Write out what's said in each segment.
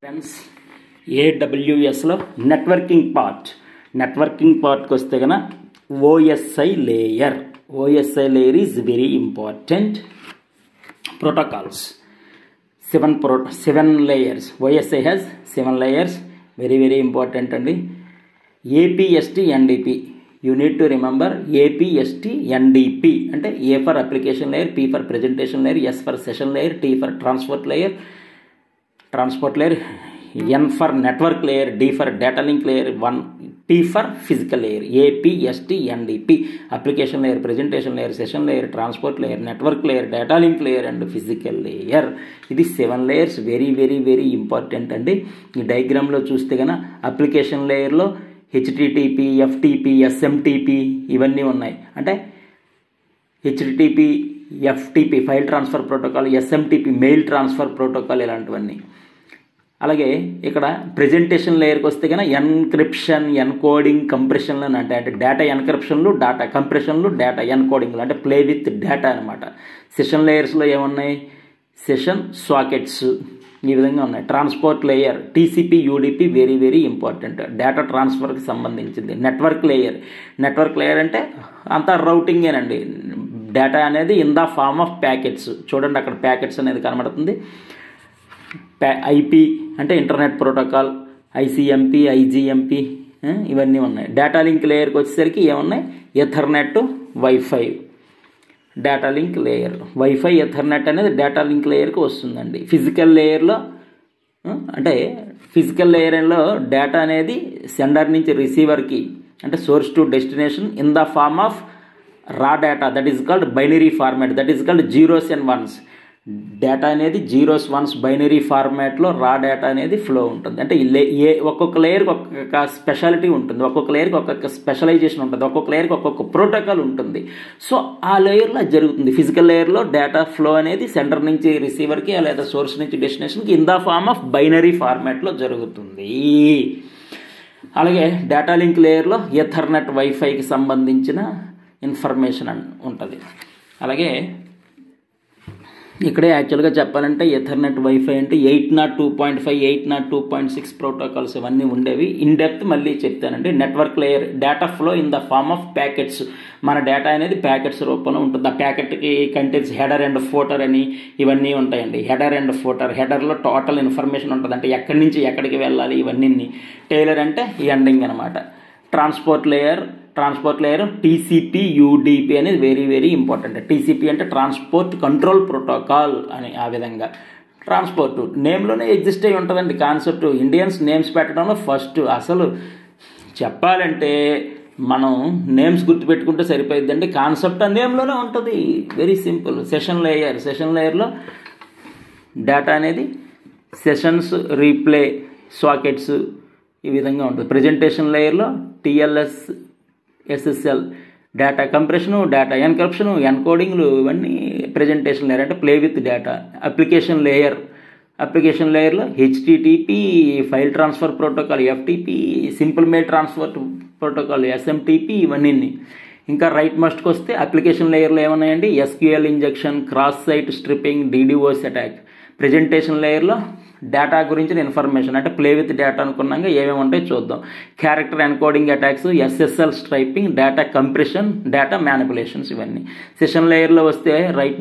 Friends ఏడబ్ల్యూఎస్లో networking పార్ట్కి వస్తే కనుక OSI layer is very important. Protocols seven layers. OSI has 7 layers, very important అండి. APST NDP, you need to remember APST NDP అంటే A for application layer, P for presentation layer, S for session layer, T for transport layer, N for network layer, D for data link layer, P for physical layer. APST NDP application layer, presentation layer, session layer, transport layer, network layer, data link layer and physical layer. ఇది 7 layers, very important అండి. ఈ డయాగ్రామ్లో చూస్తే కనుక application లేయర్లో HTTP, FTP, SMTP ఇవన్నీ ఉన్నాయి. అంటే HTTP, FTP file transfer protocol, SMTP mail transfer protocol ఇలాంటివన్నీ. అలాగే ఇక్కడ ప్రెజెంటేషన్ లేయర్కి వస్తే కనుక ఎన్క్రిప్షన్, ఎన్కోడింగ్, కంప్రెషన్లు అని అంటే డేటా ఎన్క్రిప్షన్లు, డేటా కంప్రెషన్లు, డేటా ఎన్కోడింగ్లు అంటే ప్లే విత్ డేటా అనమాట. సెషన్ లేయర్స్లో ఏమున్నాయి? సెషన్ సాకెట్స్ ఈ విధంగా ఉన్నాయి. Transport layer TCP, UDP very important, data ట్రాన్స్ఫర్కి సంబంధించింది. నెట్వర్క్ లేయర్ అంటే అంతా రౌటింగేనండి. డేటా అనేది in the form of packets. చూడండి అక్కడ ప్యాకెట్స్ అనేది కనబడుతుంది. ఐపీ అంటే ఇంటర్నెట్ ప్రోటోకాల్, ఐసిఎంపి, ఐజిఎంపి ఇవన్నీ ఉన్నాయి. డేటా లింక్ లేయర్కి వచ్చేసరికి ఏమున్నాయి? Ethernet, wifi. Data link layer, wifi, Ethernet అనేది డేటా లింక్ లేయర్కి వస్తుందండి. ఫిజికల్ లేయర్లో అంటే ఫిజికల్ లేయర్లో డేటా అనేది సెండర్ నుంచి రిసీవర్కి అంటే source to destination in the form of raw data, that is called binary format, that is called zeros and ones. Data అనేది జీరోస్ వన్స్ బైనరీ ఫార్మాట్లో రా డేటా అనేది ఫ్లో ఉంటుంది. అంటే ఒక్కొక్క లేయర్కి ఒక్కొక్క స్పెషాలిటీ ఉంటుంది, ఒక్కొక్క లేయర్కి ఒక్కొక్క స్పెషలైజేషన్ ఉంటుంది, ఒక్కొక్క లేయర్కి ఒక్కొక్క ప్రోటోకాల్ ఉంటుంది. సో ఆ లేయర్లో జరుగుతుంది. ఫిజికల్ లేయర్లో డేటా ఫ్లో అనేది సెంటర్ నుంచి రిసీవర్కి లేదా సోర్స్ నుంచి డెస్టినేషన్కి in the form of binary ఫార్మాట్లో జరుగుతుంది. అలాగే డేటా లింక్ లేయర్లో ఎథర్నెట్, వైఫైకి సంబంధించిన ఇన్ఫర్మేషన్ ఉంటుంది. అలాగే ఇక్కడే యాక్చువల్గా చెప్పాలంటే ఎథర్నెట్, వైఫై అంటే 802.5, 802.6 ప్రోటోకాల్స్ ఇవన్నీ ఉండేవి. ఇన్ డెప్త్ మళ్ళీ చెప్తానండి. Network layer data flow in the form of packets. మన డేటా అనేది ప్యాకెట్స్ రూపంలో ఉంటుంది. ఆ ప్యాకెట్కి కంటెంట్స్ హెడర్ అండ్ ఫోటర్ అని ఇవన్నీ ఉంటాయండి. హెడర్ అండ్ ఫోటర్, హెడర్లో టోటల్ ఇన్ఫర్మేషన్ ఉంటుంది, అంటే ఎక్కడి నుంచి ఎక్కడికి వెళ్ళాలి ఇవన్నీ. టైలర్ అంటే ఎండింగ్ అనమాట. ట్రాన్స్పోర్ట్ లేయర్ టీసీపీ, యూడిపి అనేది వెరీ ఇంపార్టెంట్. టీసీపీ అంటే ట్రాన్స్పోర్ట్ కంట్రోల్ ప్రోటోకాల్ అని. ఆ విధంగా ట్రాన్స్పోర్ట్ నేమ్లోనే ఎగ్జిస్ట్ అయి ఉంటుందండి కాన్సెప్ట్. ఇండియన్స్ నేమ్స్ పెట్టడంలో ఫస్ట్ అసలు చెప్పాలంటే మనం నేమ్స్ గుర్తుపెట్టుకుంటే సరిపోయిద్దండి. కాన్సెప్ట్ ఆ నేమ్లోనే ఉంటుంది, వెరీ సింపుల్. సెషన్ లేయర్లో డేటా అనేది సెషన్స్, రీప్లే, సాకెట్స్ ఈ విధంగా ఉంటుంది. ప్రెజెంటేషన్ లేయర్లో TLS, SSL data compression, data encryption, ఎన్కోడింగ్లు ఇవన్నీ ప్రెజెంటేషన్ లేయర్ అంటే ప్లే విత్ డేటా. అప్లికేషన్ లేయర్లో HTTP file transfer protocol, FTP simple mail transfer protocol, SMTP ఇవన్నీ. ఇంకా రైట్ మస్ట్కి వస్తే అప్లికేషన్ లేయర్లో ఏమన్నాయండి? SQL injection, cross site scripting, DDoS attack. Presentation లేయర్లో డేటా గురించిన ఇన్ఫర్మేషన్ అంటే ప్లే విత్ డేటా అనుకున్నాక ఏమేమి ఉంటాయో చూద్దాం. Character encoding attacks, SSL stripping, data compression, data manipulations ఇవన్నీ. సెషన్ లేయర్లో వస్తే రైట్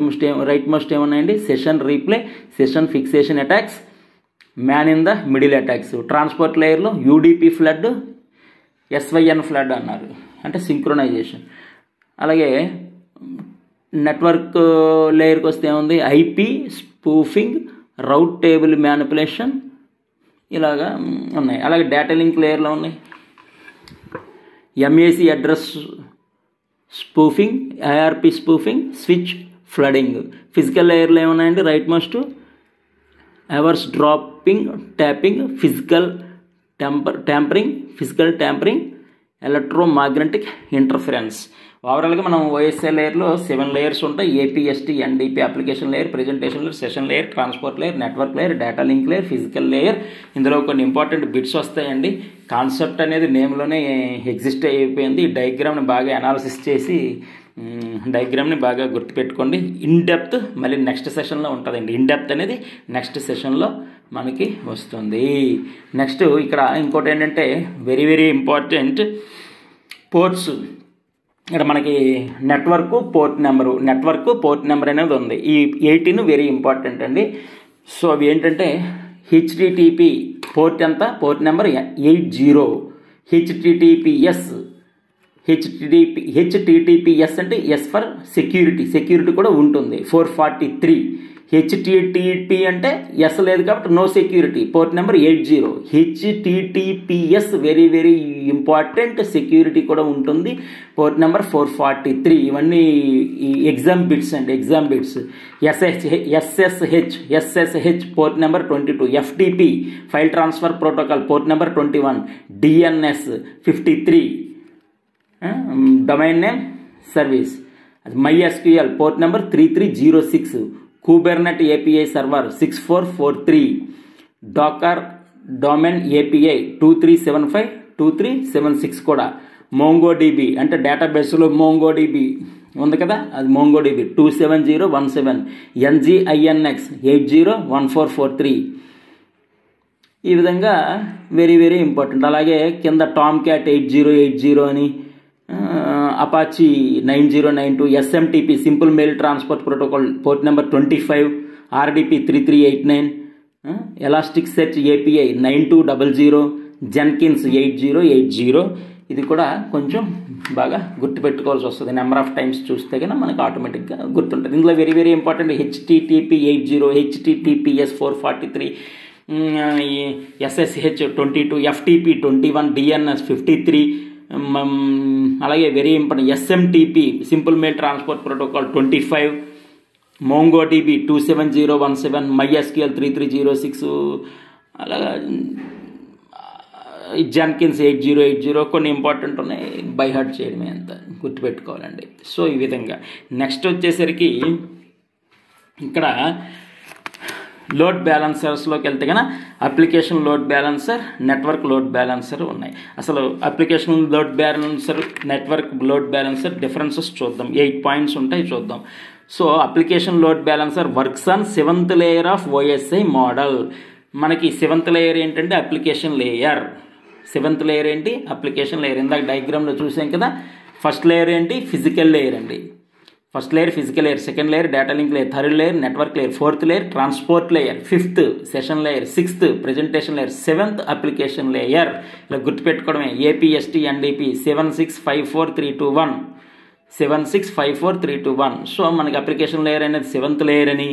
మోస్ట్ ఏమన్నాయండి? Session replay, session fixation attacks, man in the middle attacks. Transport లేయర్లో యూడిపి ఫ్లడ్, ఎస్వైఎన్ ఫ్లడ్ అన్నారు అంటే సింక్రొనైజేషన్. అలాగే నెట్వర్క్ లేయర్కి వస్తే ఏముంది? IP spoofing, route table manipulation ఇలాగా ఉన్నాయి. అలాగే డేటా లింక్ లేయర్లో ఉన్నాయి MAC address spoofing, ARP spoofing, switch flooding. Physical లేయర్లో ఏమున్నాయండి? Right most eavesdropping, tapping, physical tampering, electromagnetic interference. ఓవరాల్గా మనం ఓఎస్ఐ లేయర్లో 7 layers ఉంటాయి. APST NDP application layer, presentation layer, session layer, transport layer, network layer, data link layer, physical layer. ఇందులో కొన్ని important bits వస్తాయండి. Concept అనేది నేమ్లోనే exist అయిపోయింది. ఈ డయాగ్రామ్ని బాగా అనాలిసిస్ చేసి డయాగ్రామ్ని బాగా గుర్తుపెట్టుకోండి. ఇన్ డెప్త్ మళ్ళీ నెక్స్ట్ సెషన్లో ఉంటుందండి. ఇన్ డెప్త్ అనేది నెక్స్ట్ సెషన్లో మనకి వస్తుంది. నెక్స్ట్ ఇక్కడ ఇంకోటి ఏంటంటే వెరీ వెరీ ఇంపార్టెంట్ పోర్ట్స్. ఇక్కడ మనకి నెట్వర్క్ పోర్ట్ నెంబర్ అనేది ఉంది. ఈ 18 వెరీ ఇంపార్టెంట్ అండి. సో అవి ఏంటంటే హెచ్టిటిపి పోర్ట్ ఎంత, పోర్ట్ నెంబర్ 80. హెచ్టిటిపిఎస్ అంటే ఎస్ ఫర్ సెక్యూరిటీ కూడా ఉంటుంది 443. హెచ్టిటిపి అంటే ఎస్ లేదు కాబట్టి no security, port number 80. HTTPS very very important, security కూడా ఉంటుంది, పోర్ట్ నెంబర్ 443. ఇవన్నీ ఎగ్జామ్ బిట్స్ అండి, exam bits. SSH port number 22. FTP file transfer protocol port number 21. DNS 53 domain name service. MySQL port number 3306. Kubernetes API server 6443. Docker domain API 2375 2376 కూడా. MongoDB అంటే డేటాబేస్లో MongoDB ఉంది కదా, అది MongoDB 27017. NGINX 801443. ఈ విధంగా వెరీ వెరీ ఇంపార్టెంట్. అలాగే కింద టామ్క్యాట్ 8080 అని, Apache 9092. SMTP simple mail transport protocol port number 25. RDP 3389. Elastic search API 9200. Jenkins 8080. ఇది కూడా కొంచెం బాగా గుర్తుపెట్టుకోవాల్సి వస్తుంది. నెంబర్ ఆఫ్ టైమ్స్ చూస్తే కన్నా మనకు ఆటోమేటిక్గా గుర్తుంటుంది. ఇందులో very very important HTTP 80, HTTPS 443, SSH 22, FTP 21, DNS 53. అలాగే very important SMTP simple mail transport protocol 25. MongoDB 27017. MySQL 3306. అలాగా జెన్కిన్స్ 8080. కొన్ని ఇంపార్టెంట్ ఉన్నాయి, బై హార్ట్ చేయడమే అంత గుర్తుపెట్టుకోవాలండి. సో ఈ విధంగా నెక్స్ట్ వచ్చేసరికి ఇక్కడ లోడ్ బ్యాలెన్సర్స్లోకి వెళ్తే కన్నా application load balancer, network load balancer ఉన్నాయి. అసలు application load balancer, network load balancer differences చూద్దాం. 8 పాయింట్స్ ఉంటాయి, చూద్దాం. So application load balancer works on 7th layer of OSI model. మనకి 7th లేయర్ ఏంటంటే అప్లికేషన్ లేయర్. 7th లేయర్ ఏంటి, application layer. ఇందాక డయాగ్రామ్లో చూసాం కదా. ఫస్ట్ లేయర్ ఏంటి, ఫిజికల్ లేయర్ అండి. First layer physical layer, second layer data link layer, third layer network layer, fourth layer transport layer, fifth session layer, sixth presentation layer, 7th application layer. ఇలా గుర్తుపెట్టుకోవడమే. APST NDP 7654321. 7654321. So మనకి application layer అనేది 7th layer అని,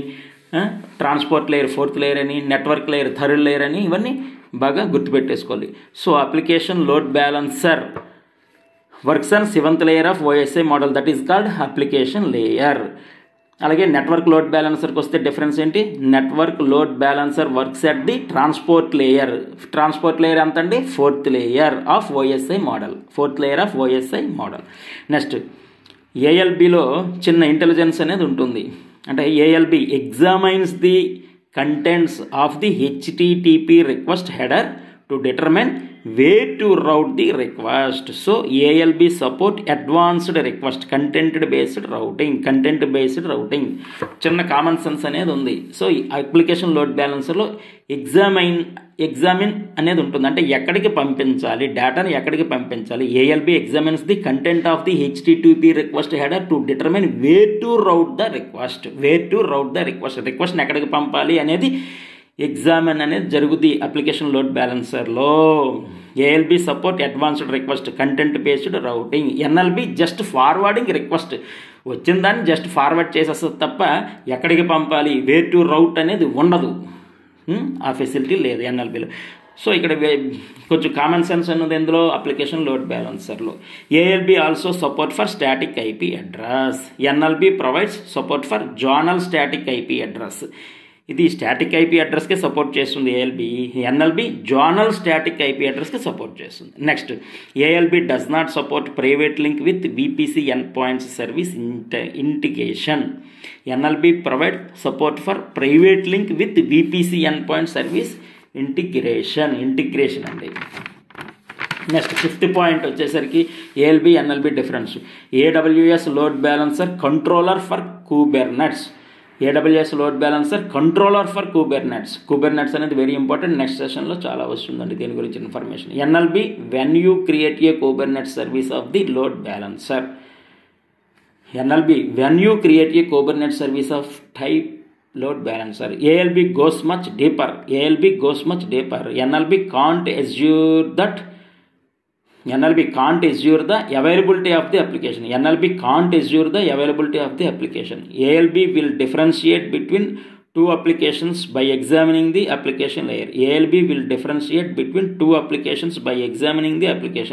transport layer 4th layer అని, network layer 3rd layer అని, ఇవన్నీ బాగా గుర్తుపెట్టేసుకోవాలి. So application load balancer works on 7th layer of OSI model, that is called application layer. అలాగే network load బ్యాలెన్సర్కి వస్తే డిఫరెన్స్ ఏంటి, network load balancer works at the transport layer. Transport layer ఎంత అండి, 4th layer of OSI model, 4th layer of OSI model. Next ALBలో చిన్న intelligence అనేది ఉంటుంది. అంటే ALB examines the contents of the HTTP request header to determine where to route the request. So ALB support advanced request, content based routing. చిన్న common sense అనేది ఉంది. So application load బ్యాలెన్సర్లో examine అనేది ఉంటుంది. అంటే ఎక్కడికి పంపించాలి, డేటాని ఎక్కడికి పంపించాలి. ALB examines the content of the HTTP request header to determine where to route the request. రిక్వెస్ట్ని ఎక్కడికి పంపాలి అనేది ఎగ్జామిన్ అనేది జరుగుతుంది అప్లికేషన్ లోడ్ బ్యాలెన్సర్లో. ALB support advanced request, content based routing. NLB just forwarding request, వచ్చిన దాన్ని జస్ట్ ఫార్వర్డ్ చేసేస్తుంది తప్ప ఎక్కడికి పంపాలి, వేర్ టు రౌట్ అనేది ఉండదు. ఆ ఫెసిలిటీ లేదు NLBలో. సో ఇక్కడ కొంచెం కామన్ సెన్స్ అన్నది ఎందులో, అప్లికేషన్ లోడ్ బ్యాలెన్సర్లో. ALB also support for static IP address. NLB provides support for zonal static IP address. ఇది స్టాటిక్ IP అడ్రస్కే సపోర్ట్ చేస్తుంది ALB. NLB zonal static IP అడ్రస్కి సపోర్ట్ చేస్తుంది. Next ALB does not support private link with VPC end points service integration. NLB provide support for private link with VPC end point service integration అండి. Next 5th point వచ్చేసరికి ALB NLB difference. AWS load balancer controller for Kubernetes. AWS load balancer, controller for Kubernetes. Kubernetes అనేది very important, next సెషన్లో చాలా వస్తుందండి దీని గురించి information. NLB, when you create a Kubernetes service of the load balancer. NLB, when you create a Kubernetes service of type load balancer. ALB goes much deeper. NLB can't assure the availability of the application. ALB will differentiate between two applications by examining the application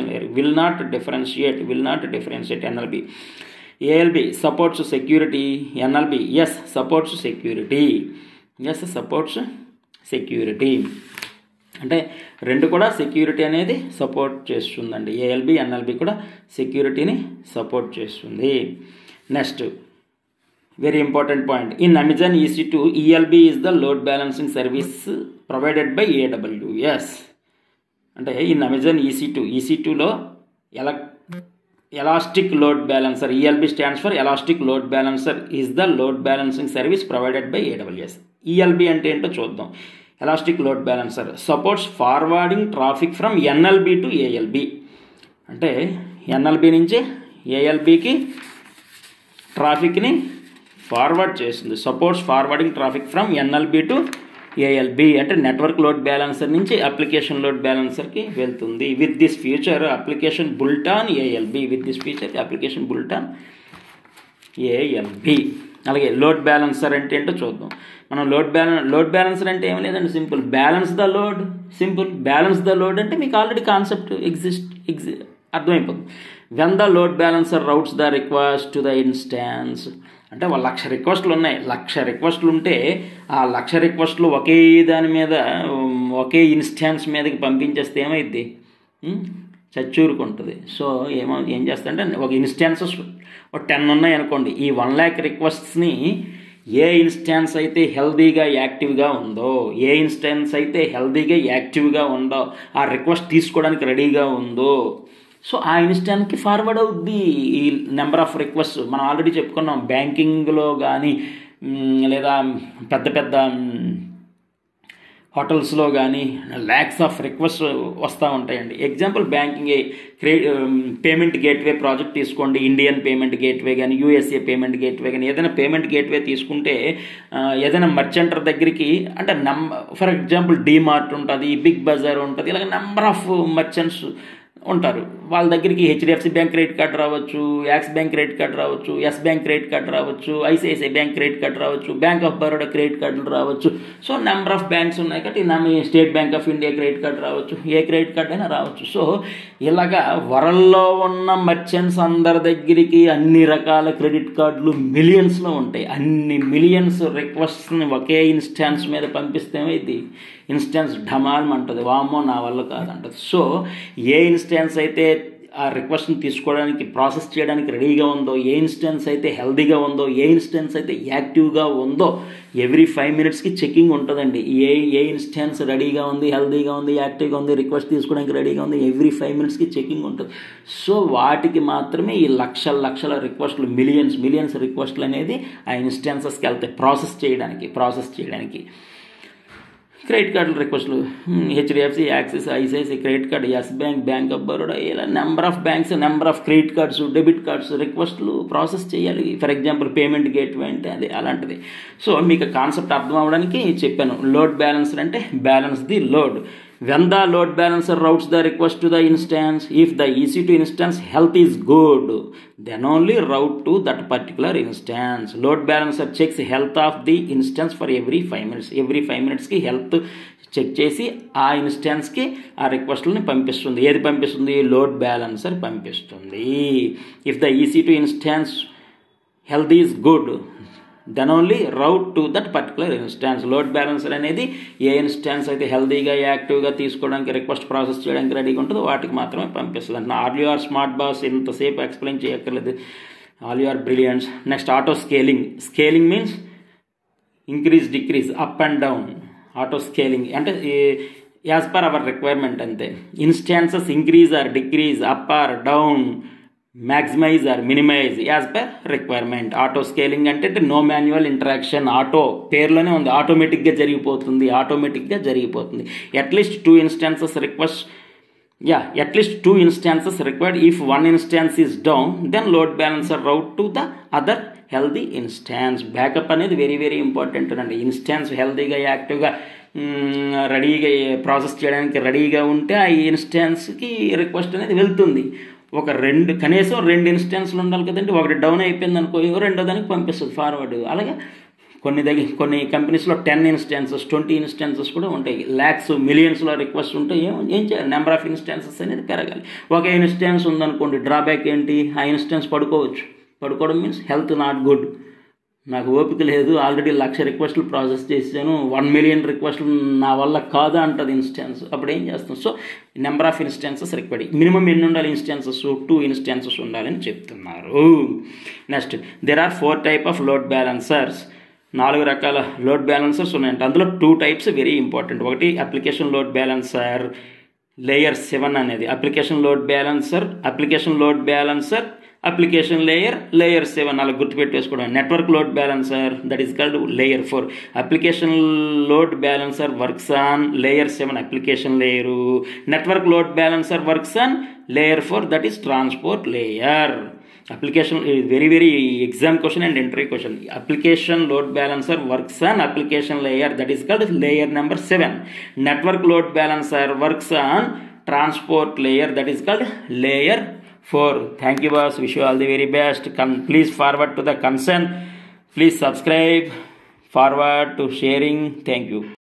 layer. Will not differentiate NLB. ALB supports security. NLB, yes, supports security. అంటే రెండు కూడా security అనేది support చేస్తుందండి. ALB, NLB కూడా సెక్యూరిటీని support చేస్తుంది. Next very important point. In Amazon EC2, ELB is the load balancing service provided by AWS. అంటే in Amazon EC2లో elastic load balancer, ELB stands for elastic load balancer, is the load balancing service provided by AWS. ELB అంటే ఏంటో చూద్దాం. Elastic load balancer supports forwarding traffic from NLB to ALB. అంటే NLB నుంచి ALBకి ట్రాఫిక్ని forward చేస్తుంది. Supports forwarding traffic from NLB to ALB అంటే network load balancer నుంచి అప్లికేషన్ లోడ్ బ్యాలెన్సర్కి వెళ్తుంది. With this future application బుల్ట్ on ALB. అలాగే లోడ్ బ్యాలెన్సర్ అంటే ఏంటో చూద్దాం. మనం లోడ్ బ్యాలెన్సర్ అంటే ఏం లేదండి, సింపుల్ బ్యాలెన్స్ ద లోడ్ అంటే మీకు ఆల్రెడీ కాన్సెప్ట్ అర్థమైపోతుంది. When the load balancer routes the request to the instance. అంటే 1,00,000 రిక్వెస్ట్లు ఉన్నాయి. 1,00,000 రిక్వెస్ట్లు ఉంటే ఆ 1,00,000 రిక్వెస్ట్లు ఒకే దాని మీద ఒకే ఇన్స్టాన్స్ మీదకి పంపించేస్తే ఏమైద్ది? చచ్చూరుకుంటుంది. సో ఏం చేస్తారంటే ఒక ఇన్స్టాన్సెస్ 10 ఉన్నాయి అనుకోండి. ఈ 1,00,000 రిక్వెస్ట్స్ని ఏ ఇన్స్టాన్స్ అయితే హెల్దీగా యాక్టివ్గా ఉందో ఆ రిక్వెస్ట్ తీసుకోవడానికి రెడీగా ఉందో సో ఆ ఇన్స్టాన్స్కి ఫార్వర్డ్ అవుద్ది ఈ నెంబర్ ఆఫ్ రిక్వెస్ట్. మనం ఆల్రెడీ చెప్పుకున్నాం క్యాంపింగ్లో కానీ లేదా పెద్ద పెద్ద హోటల్స్లో కానీ ల్యాక్స్ ఆఫ్ రిక్వెస్ట్ వస్తూ ఉంటాయండి. Example banking payment gateway project తీసుకోండి. ఇండియన్ పేమెంట్ గేట్వే కానీ USA పేమెంట్ గేట్వే కానీ ఏదైనా పేమెంట్ గేట్వే తీసుకుంటే ఏదైనా మర్చెంటర్ దగ్గరికి అంటే ఫర్ ఎగ్జాంపుల్ డీమార్ట్ ఉంటుంది, బిగ్ బజార్ ఉంటుంది, ఇలాగ నెంబర్ ఆఫ్ మర్చెంట్స్ ఉంటారు. వాళ్ళ దగ్గరికి HDFC బ్యాంక్ క్రెడిట్ కార్డు రావచ్చు, యాక్స్ బ్యాంక్ క్రెడిట్ కార్డు రావచ్చు, ఎస్ బ్యాంక్ క్రెడిట్ కార్డు రావచ్చు, ICICI బ్యాంక్ క్రెడిట్ కార్డు రావచ్చు, బ్యాంక్ ఆఫ్ బరోడా క్రెడిట్ కార్డులు రావచ్చు. సో నెంబర్ ఆఫ్ బ్యాంక్స్ ఉన్నాయి కాబట్టి state bank of India credit card రావచ్చు, ఏ క్రెడిట్ కార్డు అయినా రావచ్చు. సో ఇలాగా వరల్డ్లో ఉన్న మర్చెంట్స్ అందరి దగ్గరికి అన్ని రకాల క్రెడిట్ కార్డులు మిలియన్స్లో ఉంటాయి. అన్ని మిలియన్స్ రిక్వెస్ట్ని ఒకే ఇన్స్టాన్స్ మీద పంపిస్తే ఇది ఇన్స్టాన్స్ ఢమాల్ అంటుంది, వామ్మో నా వల్ల కాదంటది. సో ఏ ఇన్స్టాన్స్ అయితే ఆ రిక్వెస్ట్ని తీసుకోవడానికి ప్రాసెస్ చేయడానికి రెడీగా ఉందో, ఏ ఇన్స్టాన్స్ అయితే హెల్దీగా ఉందో, ఏ ఇన్స్టాన్స్ అయితే యాక్టివ్గా ఉందో ఎవ్రీ 5 మినిట్స్కి చెకింగ్ ఉంటుందండి. ఏ ఇన్స్టాన్స్ రెడీగా ఉంది, హెల్దీగా ఉంది, యాక్టివ్గా ఉంది, రిక్వెస్ట్ తీసుకోవడానికి రెడీగా ఉంది, ఎవ్రీ 5 మినిట్స్కి చెకింగ్ ఉంటుంది. సో వాటికి మాత్రమే ఈ లక్షల రిక్వెస్ట్లు మిలియన్స్ రిక్వెస్ట్లు అనేది ఆ ఇన్స్టాన్సెస్కి వెళ్తాయి ప్రాసెస్ చేయడానికి. క్రెడిట్ కార్డుల రిక్వెస్ట్లు HDFC, Axis, ICICI credit card, Yes bank, bank of Baroda, ఇలా number of banks, number of credit cards, debit cards రిక్వెస్ట్లు ప్రాసెస్ చేయాలి. ఫర్ ఎగ్జాంపుల్ పేమెంట్ గేట్వే అంటే అది అలాంటిది. సో మీకు కాన్సెప్ట్ అర్థం అవ్వడానికి చెప్పాను. లోడ్ బ్యాలెన్సర్ అంటే balance the load. When the load balancer routes the request to the instance, if the EC2 instance health is good, then only route to that particular instance. Load balancer checks health of the instance for every 5 minutes. Every 5 minutes ki health check చేసి ఆ ఇన్స్టాన్స్కి ఆ రిక్వెస్ట్లని పంపిస్తుంది. ఏది పంపిస్తుంది? Load balancer పంపిస్తుంది. If the EC2 instance health is good, then only route to that particular instance. Load balancer అనేది ఏ ఇన్స్టాన్స్ అయితే హెల్తీగా యాక్టివ్గా తీసుకోవడానికి రిక్వెస్ట్ ప్రాసెస్ చేయడానికి రెడీగా ఉంటుందో వాటికి మాత్రమే పంపిస్తుంది. అంటే all you are smart boss, ఇంతసేపు ఎక్స్ప్లెయిన్ చేయక్కర్లేదు, all you are brilliants. Next auto scaling means increase decrease, up and down. Auto scaling అంటే యాజ్ పర్ అవర్ రిక్వైర్మెంట్ అంతే. Instances increase or decrease, up or down maximize or minimize as per requirement. Auto scaling అంటే no manual interaction. Auto పేర్లోనే ఉంది, ఆటోమేటిక్గా జరిగిపోతుంది. At least 2 instances request at least 2 instances required. If one instance is down, then load balancer route to the other healthy instance. Backup అనేది very very important అండి. Instance హెల్తీగా యాక్టివ్గా రెడీగా ప్రాసెస్ చేయడానికి రెడీగా ఉంటే ఆ ఇన్స్టాన్స్కి రిక్వెస్ట్ అనేది వెళ్తుంది. కనీసం 2 ఇన్స్టాన్స్లు ఉండాలి కదండి. ఒకటి డౌన్ అయిపోయింది అనుకో, రెండో దానికి పంపిస్తుంది ఫార్వర్డ్. అలాగే కొన్ని కంపెనీస్లో 10 instances 20 instances కూడా ఉంటాయి. ల్యాక్స్ మిలియన్స్లో రిక్వెస్ట్ ఉంటే ఏం చేయాలి? నెంబర్ ఆఫ్ ఇన్స్టాన్సెస్ అనేది పెరగాలి. ఒక ఇన్స్టాన్స్ ఉందనుకోండి, డ్రాబ్యాక్ ఏంటి? ఆ ఇన్స్టాన్స్ పడుకోవడం మీన్స్ హెల్త్ నాట్ గుడ్. నాకు ఓపిక లేదు, ఆల్రెడీ 1,00,000 రిక్వెస్ట్లు ప్రాసెస్ చేశాను, 1 million రిక్వెస్ట్లు నా వల్ల కాదా అంటది ఇన్స్టాన్స్. అప్పుడు ఏం చేస్తాం? So number of instances required. Minimum ఎన్ని ఉండాలి ఇన్స్టాన్సెస్? 2 instances ఉండాలని చెప్తున్నారు. Next, there are 4 types of load balancers. 4 రకాల లోడ్ బ్యాలెన్సర్స్ ఉన్నాయంట. అందులో 2 types వెరీ ఇంపార్టెంట్. ఒకటి అప్లికేషన్ లోడ్ బ్యాలెన్సర్ లేయర్ 7 అనేది application load balancer, application layer 7 అలా గుర్తుపెట్టేసుకోవడం. Network load balancer that is called layer 4. Application load balancer works on layer 7 application layer. Network load balancer works on layer 4 that is transport layer. Application is very very exam question and entry question. Application load balancer works on application layer that is called layer number 7. Network load balancer works on transport layer that is called layer 4. Thank you boss, wish you all the very best. Please forward to the concern, please subscribe, forward to sharing. Thank you.